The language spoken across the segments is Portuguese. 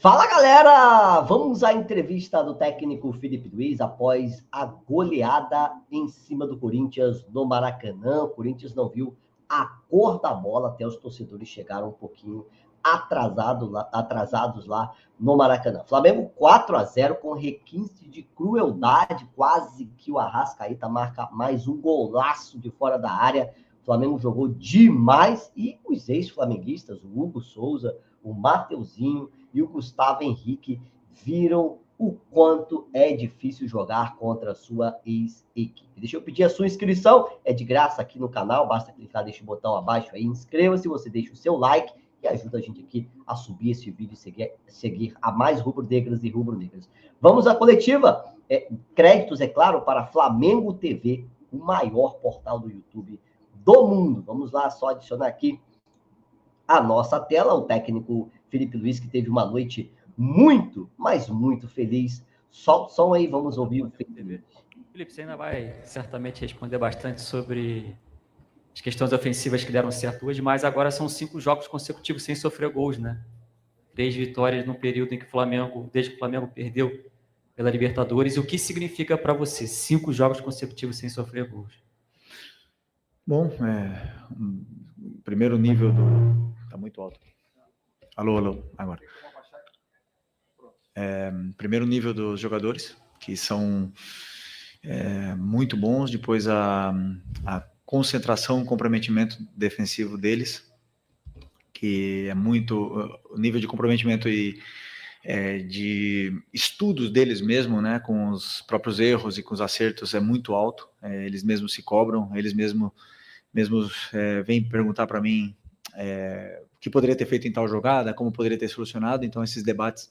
Fala galera, vamos à entrevista do técnico Felipe Luiz após a goleada em cima do Corinthians no Maracanã. O Corinthians não viu a cor da bola, até os torcedores chegaram um pouquinho atrasados lá no Maracanã. Flamengo 4-0 com requinte de crueldade, quase que o Arrascaeta marca mais um golaço de fora da área. O Flamengo jogou demais e os ex-flamenguistas, o Hugo Souza, o Mateuzinho e o Gustavo Henrique viram o quanto é difícil jogar contra a sua ex-equipe. Deixa eu pedir a sua inscrição, é de graça aqui no canal, basta clicar neste botão abaixo aí, inscreva-se, você deixa o seu like e ajuda a gente aqui a subir esse vídeo e seguir a mais rubro-negras e rubro-negras. Vamos à coletiva. Créditos, é claro, para Flamengo TV, o maior portal do YouTube do mundo. Vamos lá, só adicionar aqui a nossa tela, o técnico Felipe Luiz, que teve uma noite muito, mas muito feliz. Solta o som aí, vamos ouvir o Felipe Luiz. Felipe, você ainda vai certamente responder bastante sobre as questões ofensivas que deram certo hoje, mas agora são 5 jogos consecutivos sem sofrer gols, né? 3 vitórias no período em que o Flamengo, desde que o Flamengo perdeu pela Libertadores. E o que significa para você 5 jogos consecutivos sem sofrer gols? Bom, primeiro nível do... Tá muito alto. Alô, agora. Primeiro nível dos jogadores, que são muito bons, depois a concentração, o comprometimento defensivo deles, que é muito... O nível de comprometimento e de estudos deles mesmo, né, com os próprios erros e com os acertos é muito alto. Eles mesmos se cobram, eles mesmos vêm perguntar para mim o que poderia ter feito em tal jogada, como poderia ter solucionado. Então esses debates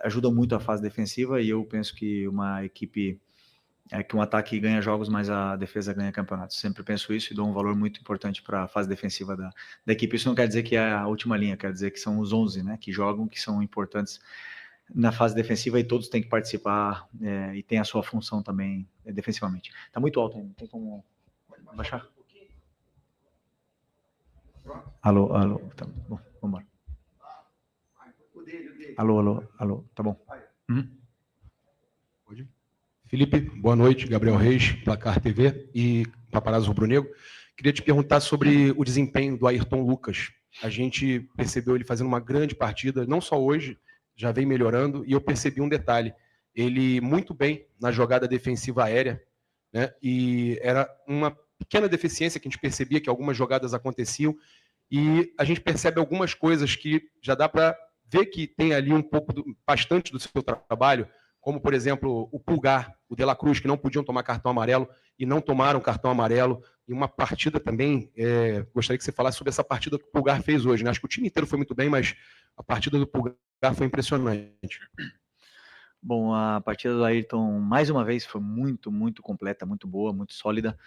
ajudam muito a fase defensiva, e eu penso que uma equipe, que um ataque ganha jogos, mas a defesa ganha campeonatos. Sempre penso isso e dou um valor muito importante para a fase defensiva da equipe. Isso não quer dizer que é a última linha, quer dizer que são os 11, né, que jogam, que são importantes na fase defensiva, e todos têm que participar e tem a sua função também defensivamente. Está muito alto ainda, tem como baixar? Alô, tá bom, vamos embora. Alô, tá bom. Felipe, boa noite. Gabriel Reis, Placar TV e Paparazzo Rubro-Negro. Queria te perguntar sobre o desempenho do Ayrton Lucas. A gente percebeu ele fazendo uma grande partida, não só hoje, já vem melhorando, e eu percebi um detalhe. Ele muito bem na jogada defensiva aérea, né? E era uma pequena deficiência que a gente percebia, que algumas jogadas aconteciam, e a gente percebe algumas coisas que já dá para ver que tem ali bastante do seu trabalho, como, por exemplo, o Pulgar, o De La Cruz, que não podiam tomar cartão amarelo e não tomaram cartão amarelo. E uma partida também, gostaria que você falasse sobre essa partida que o Pulgar fez hoje, né? Acho que o time inteiro foi muito bem, mas a partida do Pulgar foi impressionante. Bom, a partida do Ayrton, mais uma vez, foi muito, muito completa, muito boa, muito sólida.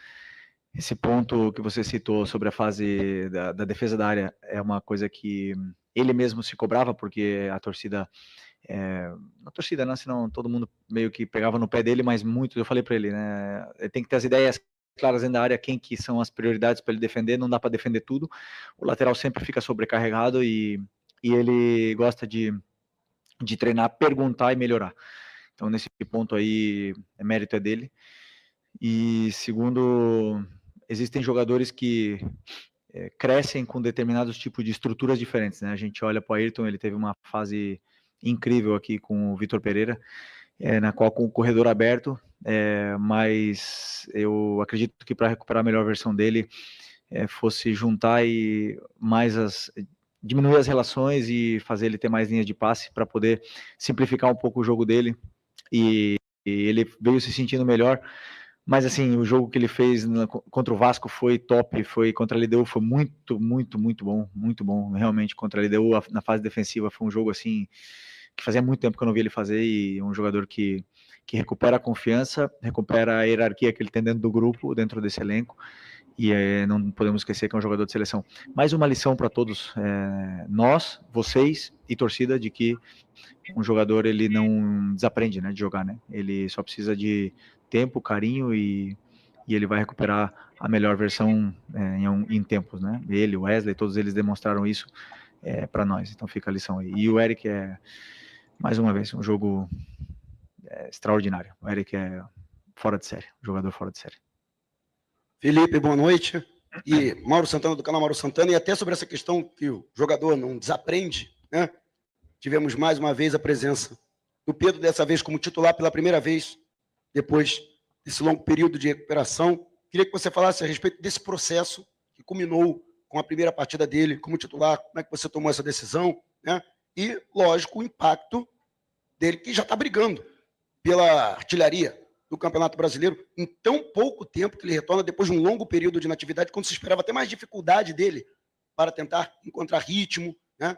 Esse ponto que você citou sobre a fase da defesa da área é uma coisa que ele mesmo se cobrava, porque a torcida... a torcida, né, senão todo mundo meio que pegava no pé dele, mas muito, eu falei para ele, né, ele tem que ter as ideias claras dentro da área, quem que são as prioridades para ele defender, não dá para defender tudo, o lateral sempre fica sobrecarregado e ele gosta de treinar, perguntar e melhorar. Então nesse ponto aí, mérito é dele. E segundo, existem jogadores que crescem com determinados tipos de estruturas diferentes, né? A gente olha para o Ayrton, ele teve uma fase incrível aqui com o Vitor Pereira, na qual com o corredor aberto, mas eu acredito que para recuperar a melhor versão dele, fosse juntar e diminuir as relações e fazer ele ter mais linhas de passe para poder simplificar um pouco o jogo dele, e ele veio se sentindo melhor. Mas assim, o jogo que ele fez contra o Vasco foi top, foi contra a LDU, foi muito, muito, muito bom, realmente, contra a LDU, na fase defensiva, foi um jogo assim, que fazia muito tempo que eu não vi ele fazer, e um jogador que recupera a confiança, recupera a hierarquia que ele tem dentro do grupo, dentro desse elenco, e não podemos esquecer que é um jogador de seleção. Mais uma lição para todos, nós, vocês e torcida, de que um jogador, ele não desaprende, né, de jogar, né, ele só precisa de tempo, carinho, e ele vai recuperar a melhor versão em tempos, né, ele, o Wesley, todos eles demonstraram isso, para nós. Então fica a lição aí. E o Eric mais uma vez, um jogo extraordinário. O Eric é fora de série, jogador fora de série. Felipe, boa noite. E Mauro Santana, do canal Mauro Santana, e até sobre essa questão que o jogador não desaprende, né? Tivemos mais uma vez a presença do Pedro, dessa vez como titular pela primeira vez, depois desse longo período de recuperação. Queria que você falasse a respeito desse processo que culminou com a primeira partida dele como titular, como é que você tomou essa decisão, né? E, lógico, o impacto dele, que já está brigando pela artilharia do Campeonato Brasileiro, em tão pouco tempo que ele retorna, depois de um longo período de inatividade, quando se esperava até mais dificuldade dele para tentar encontrar ritmo, né?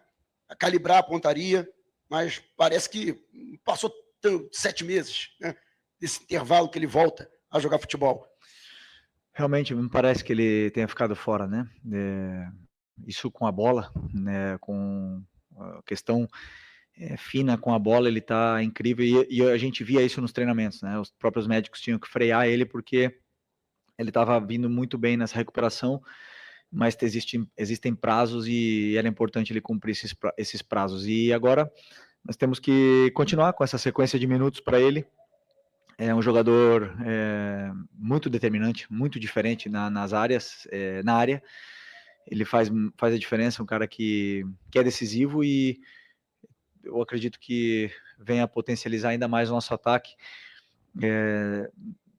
A calibrar a pontaria, mas parece que passou 7 meses, né? Desse intervalo que ele volta a jogar futebol. Realmente, me parece que ele tenha ficado fora, né? Isso com a bola, né? Com a questão fina com a bola, ele tá incrível, e a gente via isso nos treinamentos, né? Os próprios médicos tinham que frear ele, porque ele estava vindo muito bem nessa recuperação, mas existem prazos e era importante ele cumprir esses prazos. E agora nós temos que continuar com essa sequência de minutos para ele. É um jogador muito determinante, muito diferente nas áreas, na área. Ele faz a diferença, um cara que é decisivo, e eu acredito que venha a potencializar ainda mais o nosso ataque.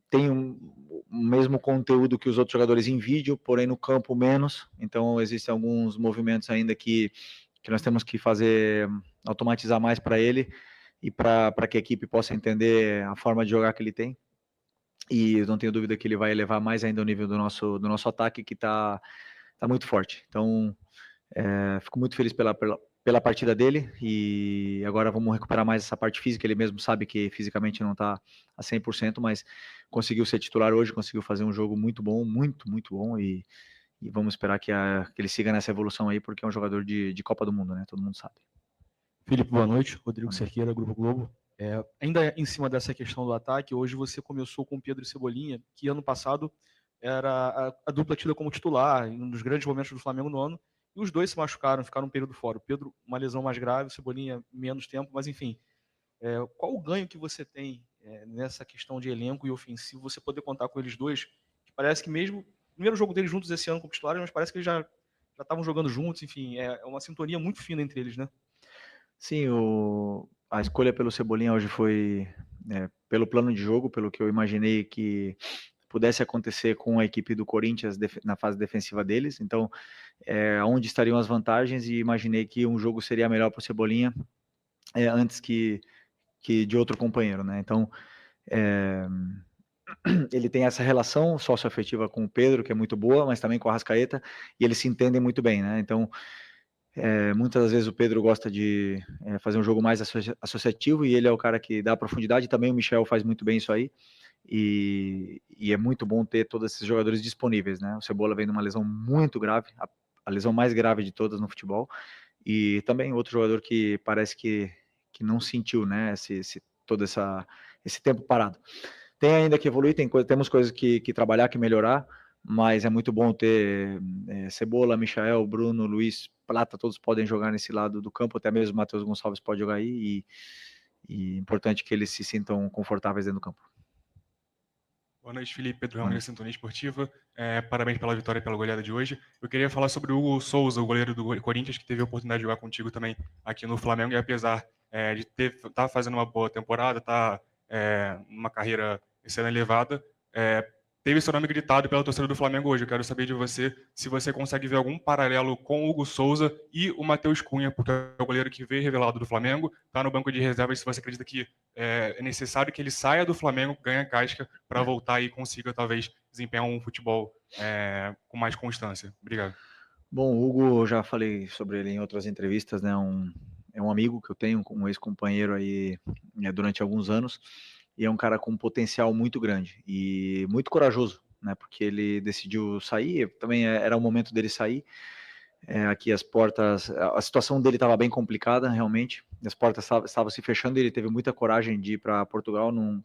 Tem o mesmo conteúdo que os outros jogadores em vídeo, porém no campo menos. Então existem alguns movimentos ainda que nós temos que fazer, automatizar mais para ele, e para que a equipe possa entender a forma de jogar que ele tem. E eu não tenho dúvida que ele vai elevar mais ainda o nível do nosso ataque, que está muito forte. Então, fico muito feliz pela partida dele, e agora vamos recuperar mais essa parte física. Ele mesmo sabe que fisicamente não está a 100%, mas conseguiu ser titular hoje, conseguiu fazer um jogo muito bom, muito bom, e vamos esperar que ele siga nessa evolução aí, porque é um jogador de Copa do Mundo, né? Todo mundo sabe. Felipe, boa noite. Rodrigo Cerqueira, Grupo Globo. Ainda em cima dessa questão do ataque, hoje você começou com Pedro e Cebolinha, que ano passado era a dupla tida como titular, em um dos grandes momentos do Flamengo no ano, e os dois se machucaram, ficaram um período fora. O Pedro, uma lesão mais grave, o Cebolinha, menos tempo, mas enfim. Qual o ganho que você tem nessa questão de elenco e ofensivo, você poder contar com eles dois, que parece que mesmo, o primeiro jogo deles juntos esse ano como titulares, mas parece que eles já estavam jogando juntos, enfim, é uma sintonia muito fina entre eles, né? Sim, a escolha pelo Cebolinha hoje foi pelo plano de jogo, pelo que eu imaginei que pudesse acontecer com a equipe do Corinthians na fase defensiva deles. Então, onde estariam as vantagens, e imaginei que um jogo seria melhor para o Cebolinha antes que de outro companheiro, né? Então, ele tem essa relação socioafetiva com o Pedro, que é muito boa, mas também com a Arrascaeta, e eles se entendem muito bem, né? Então, muitas das vezes o Pedro gosta de fazer um jogo mais associativo, e ele é o cara que dá profundidade. Também o Michel faz muito bem isso aí, e é muito bom ter todos esses jogadores disponíveis, né? O Cebola vem de uma lesão muito grave, a lesão mais grave de todas no futebol, e também outro jogador que parece que não sentiu, né, todo esse tempo parado. Tem ainda que evoluir, temos coisas que trabalhar, que melhorar, mas é muito bom ter Cebola, Michael, Bruno, Luiz, Plata, todos podem jogar nesse lado do campo, até mesmo o Matheus Gonçalves pode jogar aí, e importante que eles se sintam confortáveis dentro do campo. Boa noite, Felipe. Pedro Ramos, da Sintonia Esportiva. Parabéns pela vitória e pela goleada de hoje. Eu queria falar sobre o Hugo Souza, o goleiro do Corinthians, que teve a oportunidade de jogar contigo também aqui no Flamengo, e apesar de estar fazendo uma boa temporada, estar numa carreira sendo elevada, teve seu nome gritado pela torcida do Flamengo hoje. Eu quero saber de você se você consegue ver algum paralelo com o Hugo Souza e o Matheus Cunha, porque é o goleiro que veio revelado do Flamengo, está no banco de reservas. Se você acredita que é necessário que ele saia do Flamengo, ganhe casca, para voltar e consiga, talvez, desempenhar um futebol com mais constância. Obrigado. Bom, o Hugo, eu já falei sobre ele em outras entrevistas, né? É um amigo que eu tenho, um ex-companheiro aí durante alguns anos, e é um cara com um potencial muito grande e muito corajoso, né? Porque ele decidiu sair, também era o momento dele sair. Aqui as portas, a situação dele estava bem complicada, realmente. as portas estavam se fechando, e ele teve muita coragem de ir para Portugal, num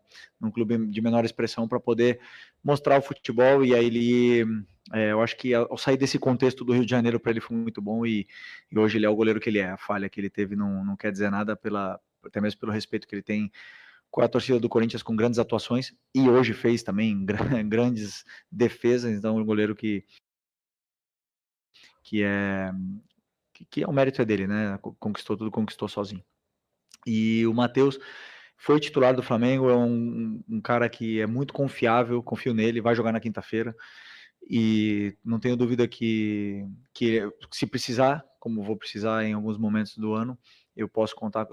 clube de menor expressão, para poder mostrar o futebol. E aí ele, eu acho que ao sair desse contexto do Rio de Janeiro, para ele foi muito bom, e hoje ele é o goleiro que ele é. A falha que ele teve não quer dizer nada, até mesmo pelo respeito que ele tem com a torcida do Corinthians, com grandes atuações, e hoje fez também grandes defesas. Então, um goleiro que é o mérito é dele, né? Conquistou sozinho. E o Matheus foi titular do Flamengo, é um cara que é muito confiável, confio nele, vai jogar na quinta-feira, e não tenho dúvida que se precisar, como vou precisar em alguns momentos do ano,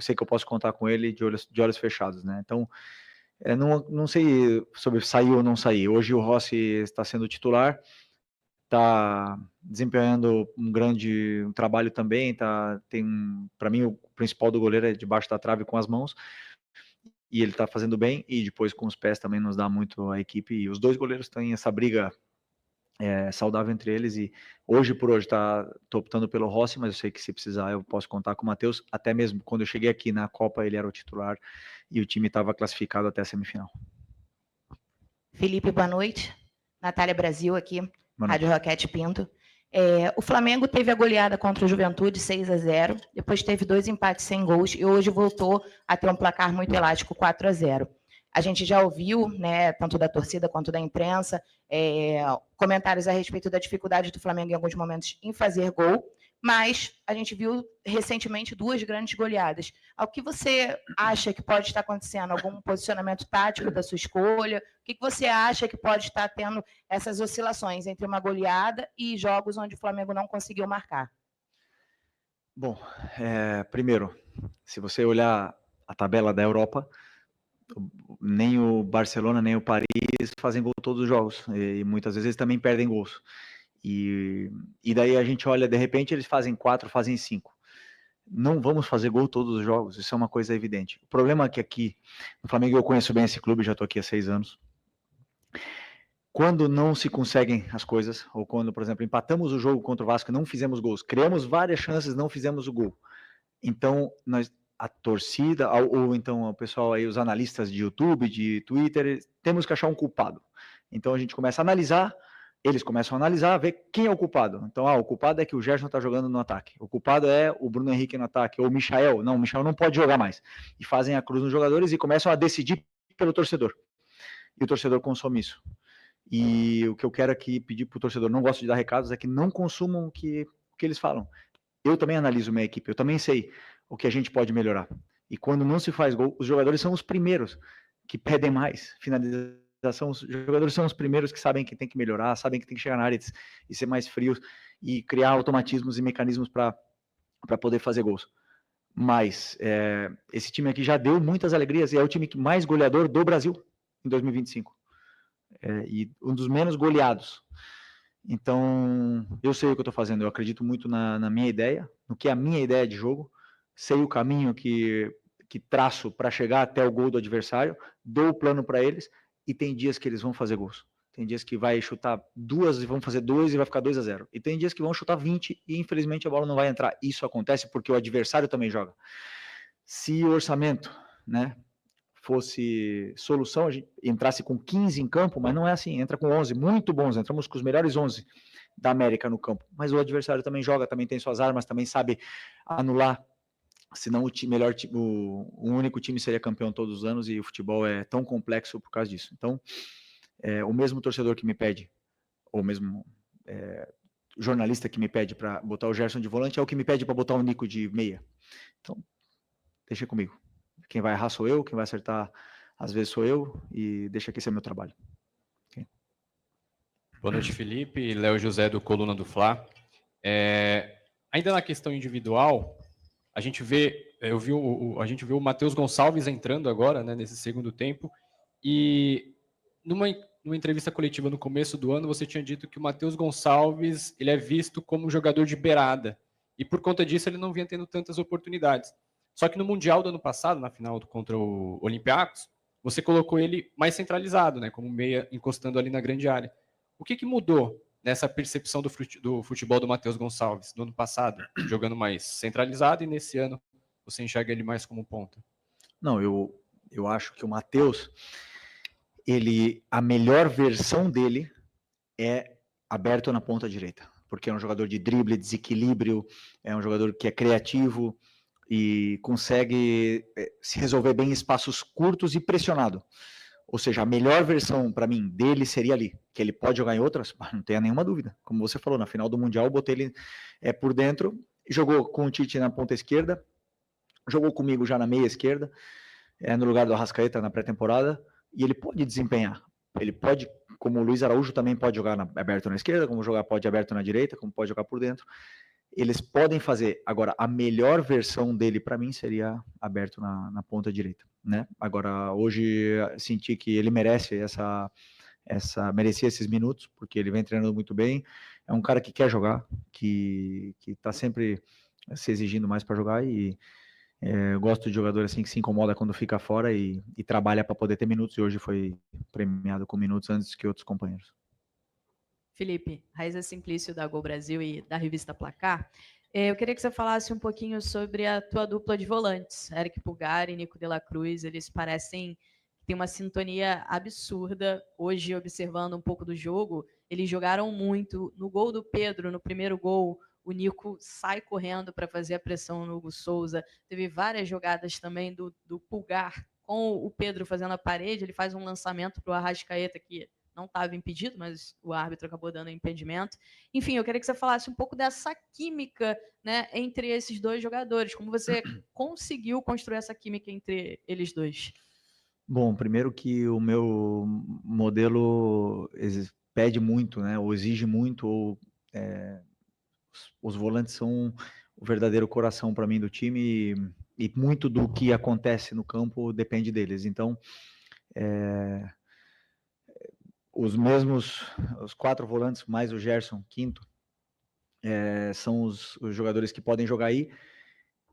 sei que eu posso contar com ele de olhos fechados, né? Então, não sei sobre sair ou não sair. Hoje o Rossi está sendo titular, está desempenhando um trabalho também, para mim, o principal do goleiro é debaixo da trave com as mãos, e ele está fazendo bem, e depois com os pés também nos dá muito a equipe, e os dois goleiros têm essa briga saudável entre eles, e hoje por hoje tô optando pelo Rossi, mas eu sei que se precisar eu posso contar com o Matheus. Até mesmo quando eu cheguei aqui na Copa, ele era o titular, e o time estava classificado até a semifinal. Felipe, boa noite. Natália Brasil aqui, Rádio Roquete Pinto. O Flamengo teve a goleada contra o Juventude, 6-0, depois teve 2 empates sem gols, e hoje voltou a ter um placar muito elástico, 4-0. A gente já ouviu, né, tanto da torcida quanto da imprensa, comentários a respeito da dificuldade do Flamengo em alguns momentos em fazer gol, mas a gente viu recentemente 2 grandes goleadas. O que você acha que pode estar acontecendo? Algum posicionamento tático da sua escolha? O que você acha que pode estar tendo essas oscilações entre uma goleada e jogos onde o Flamengo não conseguiu marcar? Bom, primeiro, se você olhar a tabela da Europa, nem o Barcelona, nem o Paris fazem gol todos os jogos, e muitas vezes eles também perdem gols. E daí a gente olha, de repente eles fazem 4, fazem 5. Não vamos fazer gol todos os jogos, isso é uma coisa evidente. O problema é que aqui, no Flamengo, eu conheço bem esse clube, já estou aqui há 6 anos. Quando não se conseguem as coisas, ou quando, por exemplo, empatamos o jogo contra o Vasco e não fizemos gols, criamos várias chances, não fizemos o gol. Então, a torcida, ou então o pessoal aí, os analistas de YouTube, de Twitter, temos que achar um culpado. Então a gente começa a analisar, eles começam a analisar, ver quem é o culpado. Então, o culpado é que o Gerson está jogando no ataque, o culpado é o Bruno Henrique no ataque, ou o Michael não pode jogar mais. E fazem a cruz nos jogadores e começam a decidir pelo torcedor. E o torcedor consome isso. E o que eu quero aqui pedir para o torcedor, não gosto de dar recados, é que não consumam o que eles falam. Eu também analiso minha equipe, eu também sei o que a gente pode melhorar. E quando não se faz gol, os jogadores são os primeiros que pedem mais finalização. Os jogadores são os primeiros que sabem que tem que melhorar, sabem que tem que chegar na área e ser mais frios e criar automatismos e mecanismos para poder fazer gols. Mas esse time aqui já deu muitas alegrias e é o time mais goleador do Brasil em 2025. E um dos menos goleados. Então, eu sei o que eu estou fazendo, eu acredito muito na minha ideia, no que é a minha ideia de jogo, sei o caminho que traço para chegar até o gol do adversário, dou o plano para eles, e tem dias que eles vão fazer gols. Tem dias que vai chutar 2 e vão fazer 2 e vai ficar 2-0. E tem dias que vão chutar 20 e infelizmente a bola não vai entrar. Isso acontece porque o adversário também joga. Se o orçamento, né, fosse solução, a gente entrasse com 15 em campo, mas não é assim, entra com 11, muito bons, entramos com os melhores 11 da América no campo, mas o adversário também joga, também tem suas armas, também sabe anular, senão o único time seria campeão todos os anos, e o futebol é tão complexo por causa disso. Então, o mesmo torcedor que me pede, ou mesmo jornalista que me pede para botar o Gerson de volante, é o que me pede para botar o Nico de meia. Então, deixa comigo. Quem vai errar sou eu, quem vai acertar às vezes sou eu, e deixa aqui ser meu trabalho. Okay? Boa noite, Felipe. Léo José do Coluna do Fla. Ainda na questão individual, a gente vê o Matheus Gonçalves entrando agora, né, nesse segundo tempo, e numa entrevista coletiva no começo do ano, você tinha dito que o Matheus Gonçalves ele é visto como um jogador de beirada, e por conta disso ele não vinha tendo tantas oportunidades. Só que no Mundial do ano passado, na final contra o Olympiacos, você colocou ele mais centralizado, né, como meia, encostando ali na grande área. O que mudou nessa percepção do futebol do Matheus Gonçalves no ano passado, jogando mais centralizado, e nesse ano você enxerga ele mais como ponta? Não, eu acho que o Matheus, a melhor versão dele é aberto na ponta direita, porque é um jogador de drible, desequilíbrio, é um jogador que é criativo e consegue se resolver bem em espaços curtos e pressionado. Ou seja, a melhor versão para mim dele seria ali, que ele pode jogar em outras, não tenha nenhuma dúvida. Como você falou, na final do Mundial eu botei ele por dentro, jogou com o Tite na ponta esquerda, jogou comigo já na meia esquerda, no lugar do Arrascaeta na pré-temporada, e ele pode desempenhar. Ele pode, como o Luiz Araújo também pode jogar aberto na esquerda, como pode aberto na direita, como pode jogar por dentro. Eles podem fazer. Agora, a melhor versão dele, para mim, seria aberto na ponta direita, né? Agora, hoje, senti que ele merece merecia esses minutos, porque ele vem treinando muito bem. É um cara que quer jogar, que está sempre se exigindo mais para jogar e eu gosto de jogador assim que se incomoda quando fica fora e trabalha para poder ter minutos, e hoje foi premiado com minutos antes que outros companheiros. Felipe, Raíza Simplício da Gol Brasil e da revista Placar. Eu queria que você falasse um pouquinho sobre a tua dupla de volantes, Eric Pulgar e Nico de la Cruz. Eles parecem ter uma sintonia absurda. Hoje, observando um pouco do jogo, eles jogaram muito. No gol do Pedro, no primeiro gol, o Nico sai correndo para fazer a pressão no Hugo Souza. Teve várias jogadas também do Pulgar com o Pedro fazendo a parede. Ele faz um lançamento para o Arrascaeta que não estava impedido, mas o árbitro acabou dando impedimento. Enfim, eu queria que você falasse um pouco dessa química, né, entre esses dois jogadores. Como você conseguiu construir essa química entre eles dois? Bom, primeiro que o meu modelo pede muito, né, ou exige muito, ou os volantes são o verdadeiro coração para mim do time e muito do que acontece no campo depende deles. Então, os 4 volantes, mais o Gerson, quinto, são os jogadores que podem jogar aí,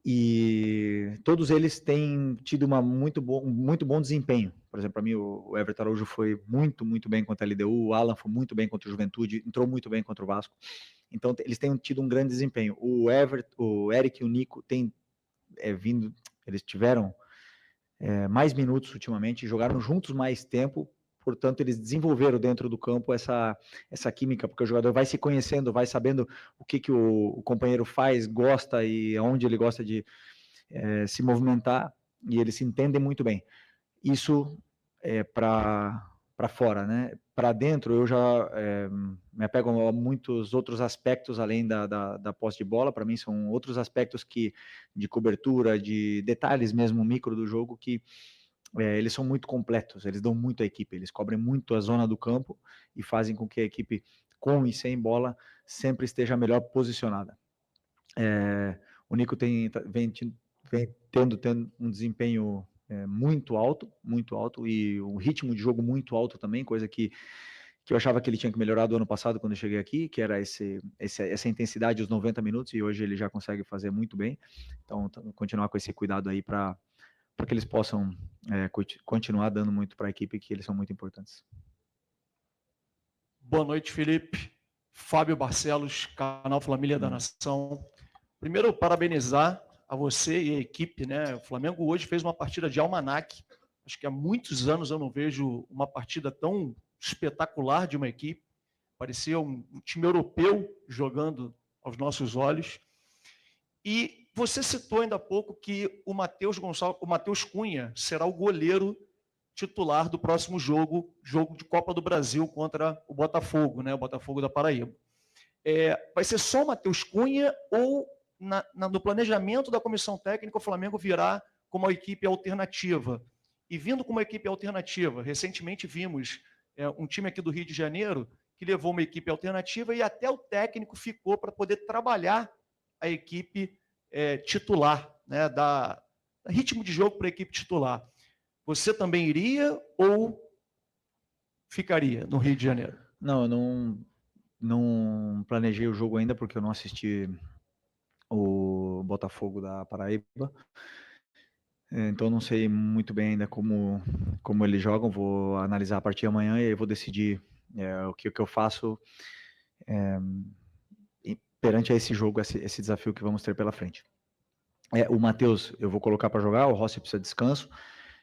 e todos eles têm tido um muito bom desempenho. Por exemplo, para mim, o Everton Araújo foi muito bem contra a LDU, o Alan foi muito bem contra o Juventude, entrou muito bem contra o Vasco. Então, eles têm tido um grande desempenho. O Eric e o Nico têm vindo, eles tiveram mais minutos ultimamente, jogaram juntos mais tempo, portanto, eles desenvolveram dentro do campo essa química, porque o jogador vai se conhecendo, vai sabendo o que o companheiro faz, gosta e aonde ele gosta de se movimentar, e eles se entendem muito bem. Isso é para fora, né? Para dentro, eu já me apego a muitos outros aspectos além da posse de bola. Para mim, são outros aspectos de cobertura, de detalhes mesmo micro do jogo que eles são muito completos, eles dão muito à equipe, eles cobrem muito a zona do campo e fazem com que a equipe, com e sem bola, sempre esteja melhor posicionada. O Nico vem tendo um desempenho muito alto, e um ritmo de jogo muito alto também, coisa que eu achava que ele tinha que melhorar do ano passado quando eu cheguei aqui, que era essa intensidade, os 90 minutos, e hoje ele já consegue fazer muito bem. Então, continuar com esse cuidado aí para que eles possam continuar dando muito para a equipe, que eles são muito importantes. Boa noite, Felipe. Fábio Barcelos, canal Família da Nação. Primeiro, parabenizar a você e a equipe, né? O Flamengo hoje fez uma partida de almanaque. Acho que há muitos anos eu não vejo uma partida tão espetacular de uma equipe. Parecia um time europeu jogando aos nossos olhos. E você citou ainda há pouco que o Matheus Cunha será o goleiro titular do próximo jogo de Copa do Brasil contra o Botafogo, né? O Botafogo da Paraíba. Vai ser só o Matheus Cunha ou no planejamento da comissão técnica o Flamengo virá como uma equipe alternativa? E vindo como uma equipe alternativa, recentemente vimos um time aqui do Rio de Janeiro que levou uma equipe alternativa e até o técnico ficou para poder trabalhar a equipe titular, né, dar ritmo de jogo para a equipe titular. Você também iria ou ficaria no Rio de Janeiro? Não, eu não planejei o jogo ainda, porque eu não assisti o Botafogo da Paraíba. Então não sei muito bem ainda como eles jogam. Vou analisar a partir de amanhã e aí vou decidir o que eu faço perante a esse jogo, esse desafio que vamos ter pela frente. O Matheus eu vou colocar para jogar, o Rossi precisa de descanso,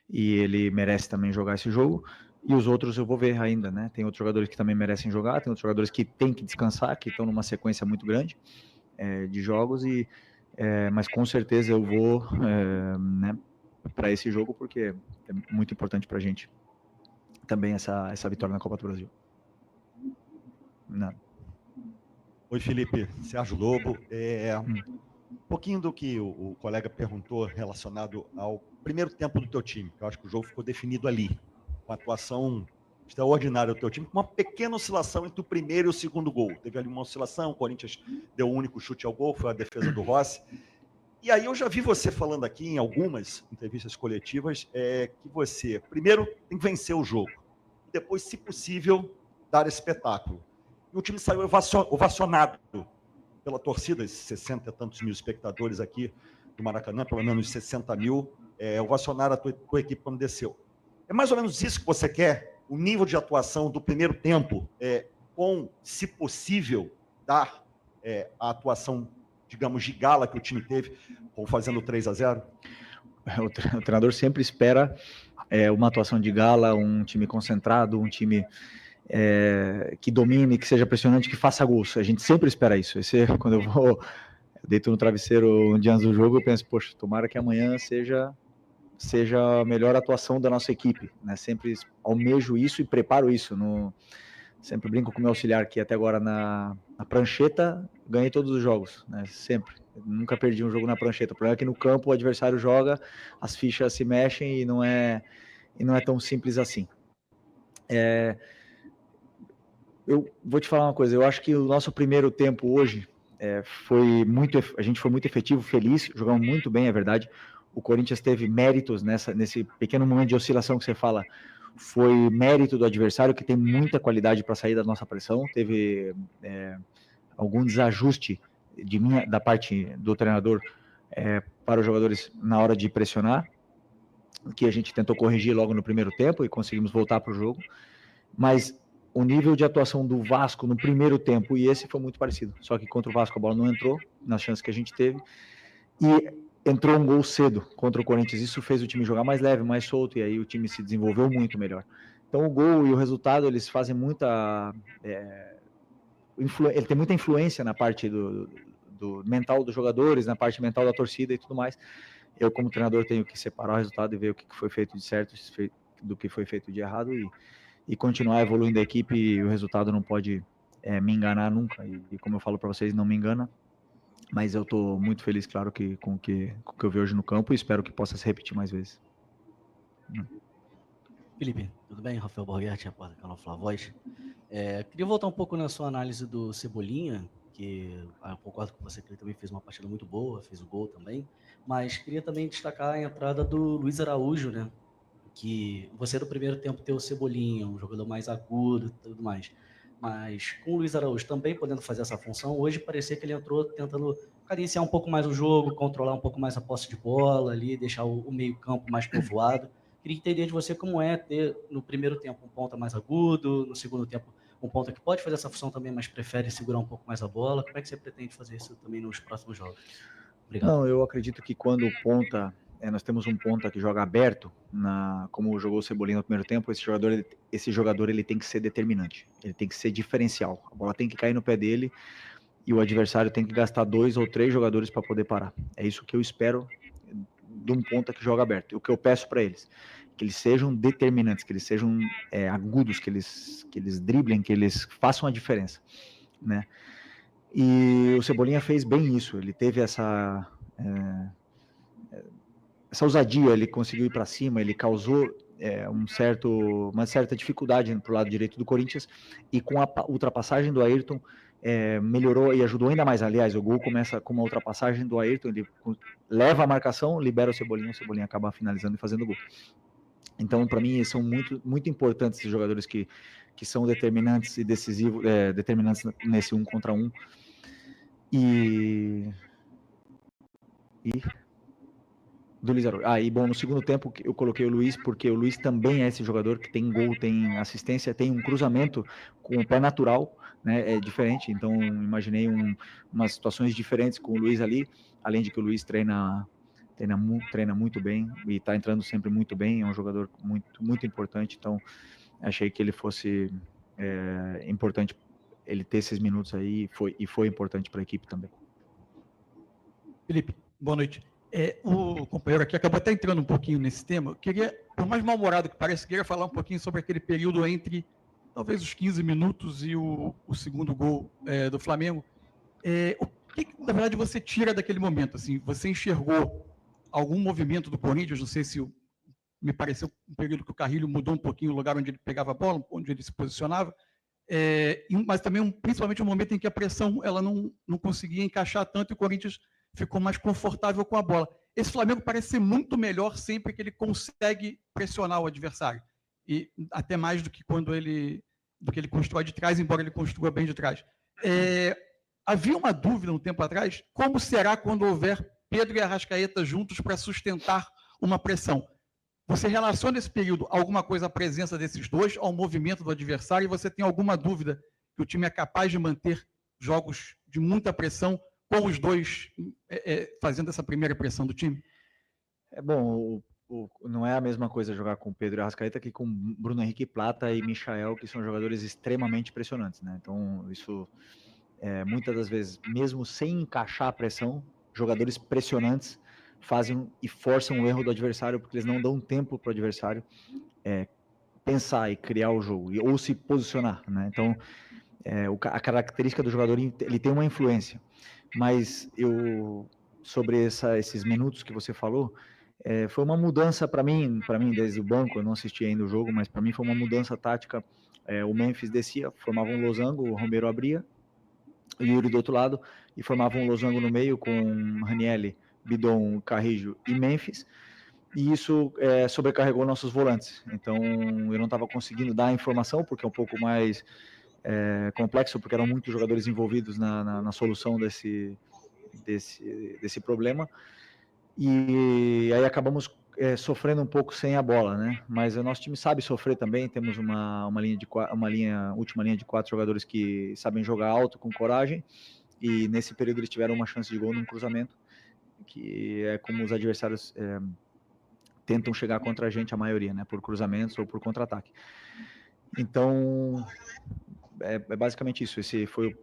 e ele merece também jogar esse jogo, e os outros eu vou ver ainda, né? Tem outros jogadores que também merecem jogar, tem outros jogadores que têm que descansar, que estão numa sequência muito grande de jogos, mas com certeza eu vou né, para esse jogo, porque é muito importante para a gente também essa vitória na Copa do Brasil. Não. Oi, Felipe, Sérgio Lobo. Um pouquinho do que o colega perguntou relacionado ao primeiro tempo do teu time, que eu acho que o jogo ficou definido ali, com a atuação extraordinária do teu time, com uma pequena oscilação entre o primeiro e o segundo gol. Teve ali uma oscilação, o Corinthians deu o único chute ao gol, foi a defesa do Rossi. E aí eu já vi você falando aqui em algumas entrevistas coletivas que você, primeiro, tem que vencer o jogo, e depois, se possível, dar espetáculo. E o time saiu ovacionado pela torcida, esses 60 e tantos mil espectadores aqui do Maracanã, pelo menos 60 mil, ovacionaram a tua equipe quando desceu. É mais ou menos isso que você quer? O nível de atuação do primeiro tempo, com, se possível, dar a atuação, digamos, de gala que o time teve, fazendo 3-0? O treinador sempre espera uma atuação de gala, um time concentrado, um time que domine, que seja pressionante, que faça gols. A gente sempre espera isso. Quando eu deito no travesseiro um dia antes do jogo, eu penso, poxa, tomara que amanhã seja a melhor atuação da nossa equipe, né? Sempre almejo isso e preparo isso. Sempre brinco com o meu auxiliar que até agora na prancheta ganhei todos os jogos, né? Sempre. Eu nunca perdi um jogo na prancheta. O problema é que no campo o adversário joga, as fichas se mexem e não é tão simples assim. Eu vou te falar uma coisa, eu acho que o nosso primeiro tempo hoje a gente foi muito efetivo, feliz, jogamos muito bem, é verdade. O Corinthians teve méritos nesse pequeno momento de oscilação que você fala, foi mérito do adversário, que tem muita qualidade para sair da nossa pressão, teve algum desajuste da parte do treinador para os jogadores na hora de pressionar, que a gente tentou corrigir logo no primeiro tempo e conseguimos voltar para o jogo, mas o nível de atuação do Vasco no primeiro tempo e esse foi muito parecido, só que contra o Vasco a bola não entrou, nas chances que a gente teve, e entrou um gol cedo contra o Corinthians, isso fez o time jogar mais leve, mais solto, e aí o time se desenvolveu muito melhor. Então o gol e o resultado, eles fazem muita... ele tem muita influência na parte do mental dos jogadores, na parte mental da torcida e tudo mais. Eu, como treinador, tenho que separar o resultado e ver o que foi feito de certo do que foi feito de errado e continuar evoluindo a equipe, e o resultado não pode me enganar nunca, e como eu falo para vocês, não me engana, mas eu estou muito feliz, claro, com o que eu vi hoje no campo, e espero que possa se repetir mais vezes. Felipe, tudo bem? Rafael Borghetti, repórter do canal Flavoz. Queria voltar um pouco na sua análise do Cebolinha, que eu concordo com você que ele também fez uma partida muito boa, fez o gol também, mas queria também destacar a entrada do Luiz Araújo, né? Que você no primeiro tempo tem o Cebolinha, um jogador mais agudo e tudo mais, mas com o Luiz Araújo também podendo fazer essa função, hoje parecia que ele entrou tentando cadenciar um pouco mais o jogo, controlar um pouco mais a posse de bola ali, deixar o meio campo mais povoado. Queria entender de você como ter no primeiro tempo um ponta mais agudo, no segundo tempo um ponta que pode fazer essa função também, mas prefere segurar um pouco mais a bola. Como é que você pretende fazer isso também nos próximos jogos? Obrigado. Não, eu acredito que quando o ponta... nós temos um ponta que joga aberto, como jogou o Cebolinha no primeiro tempo, esse jogador ele tem que ser determinante, ele tem que ser diferencial, a bola tem que cair no pé dele e o adversário tem que gastar 2 ou 3 jogadores para poder parar. É isso que eu espero de um ponta que joga aberto, e o que eu peço para eles, que eles sejam determinantes, que eles sejam agudos, que eles driblem, que eles façam a diferença, né? E o Cebolinha fez bem isso, ele teve essa ousadia, ele conseguiu ir para cima, ele causou uma certa dificuldade para o lado direito do Corinthians, e com a ultrapassagem do Ayrton, melhorou e ajudou ainda mais. Aliás, o gol começa com uma ultrapassagem do Ayrton, ele leva a marcação, libera o Cebolinha acaba finalizando e fazendo o gol. Então, para mim, são muito, muito importantes esses jogadores que são determinantes e decisivos, determinantes nesse 1 contra 1. Do Luiz Araújo. E bom, no segundo tempo eu coloquei o Luiz, porque o Luiz também é esse jogador que tem gol, tem assistência, tem um cruzamento com o pé natural, né, é diferente, então imaginei umas situações diferentes com o Luiz ali, além de que o Luiz treina treina muito bem e está entrando sempre muito bem, é um jogador muito importante, então achei que ele fosse importante ele ter esses minutos aí, e foi importante para a equipe também. Felipe, boa noite. O companheiro aqui acabou até entrando um pouquinho nesse tema. Eu queria, por mais mal-humorado que pareça, queria falar um pouquinho sobre aquele período entre talvez os 15 minutos e o segundo gol do Flamengo. O que, na verdade, você tira daquele momento? Assim, você enxergou algum movimento do Corinthians? Não sei se me pareceu um período que o Carrilho mudou um pouquinho o lugar onde ele pegava a bola, onde ele se posicionava. Mas também, principalmente, um momento em que a pressão ela não conseguia encaixar tanto e o Corinthians ficou mais confortável com a bola. Esse Flamengo parece ser muito melhor sempre que ele consegue pressionar o adversário. E até mais do que ele constrói de trás, embora ele construa bem de trás. Havia uma dúvida um tempo atrás, como será quando houver Pedro e Arrascaeta juntos para sustentar uma pressão? Você relaciona esse período alguma coisa à presença desses dois, ao movimento do adversário, e você tem alguma dúvida que o time é capaz de manter jogos de muita pressão com os dois fazendo essa primeira pressão do time? Bom, não é a mesma coisa jogar com Pedro e Arrascaeta que com Bruno Henrique Plata e Michael, que são jogadores extremamente pressionantes, né? Então, isso, muitas das vezes, mesmo sem encaixar a pressão, jogadores pressionantes fazem e forçam o erro do adversário, porque eles não dão tempo para o adversário pensar e criar o jogo, ou se posicionar, né? Então, a característica do jogador, ele tem uma influência, mas sobre esses minutos que você falou, foi uma mudança para mim desde o banco, eu não assisti ainda o jogo, mas para mim foi uma mudança tática. O Memphis descia, formava um losango, o Romero abria, o Yuri do outro lado, e formava um losango no meio com Ranieri, Bidon, Carrillo e Memphis, e isso sobrecarregou nossos volantes. Então eu não estava conseguindo dar a informação, porque é um pouco mais complexo, porque eram muitos jogadores envolvidos na solução desse problema, e aí acabamos sofrendo um pouco sem a bola, né? Mas o nosso time sabe sofrer também, temos uma última linha de 4 jogadores que sabem jogar alto, com coragem, e nesse período eles tiveram uma chance de gol num cruzamento, que é como os adversários tentam chegar contra a gente, a maioria, né? Por cruzamentos ou por contra-ataque. Então, é basicamente isso. Esse foi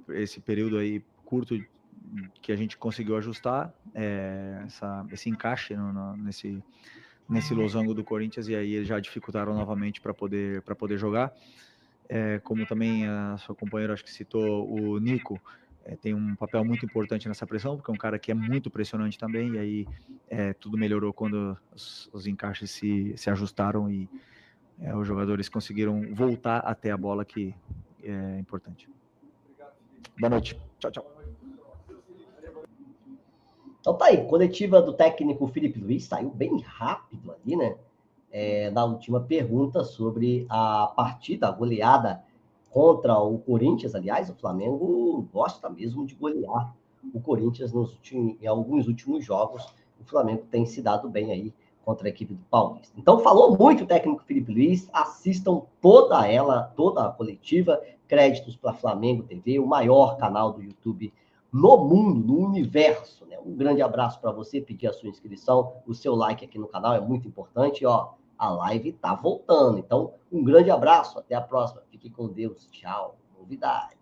esse período aí curto que a gente conseguiu ajustar esse encaixe nesse losango do Corinthians, e aí eles já dificultaram novamente para poder jogar. Como também a sua companheira acho que citou, o Nico tem um papel muito importante nessa pressão, porque é um cara que é muito pressionante também, e aí tudo melhorou quando os encaixes se ajustaram e os jogadores conseguiram voltar até a bola, que é importante. Boa noite. Tchau, tchau. Então tá aí, coletiva do técnico Felipe Luiz, saiu bem rápido ali, né? Na última pergunta sobre a partida, a goleada contra o Corinthians. Aliás, o Flamengo gosta mesmo de golear o Corinthians em alguns últimos jogos. O Flamengo tem se dado bem aí contra a equipe do Paulista. Então falou muito o técnico Felipe Luiz, assistam toda a coletiva, créditos para Flamengo TV, o maior canal do YouTube no mundo, no universo, né? Um grande abraço para você, pedir a sua inscrição, o seu like aqui no canal é muito importante, ó, a live tá voltando, então um grande abraço, até a próxima, fique com Deus, tchau, novidade.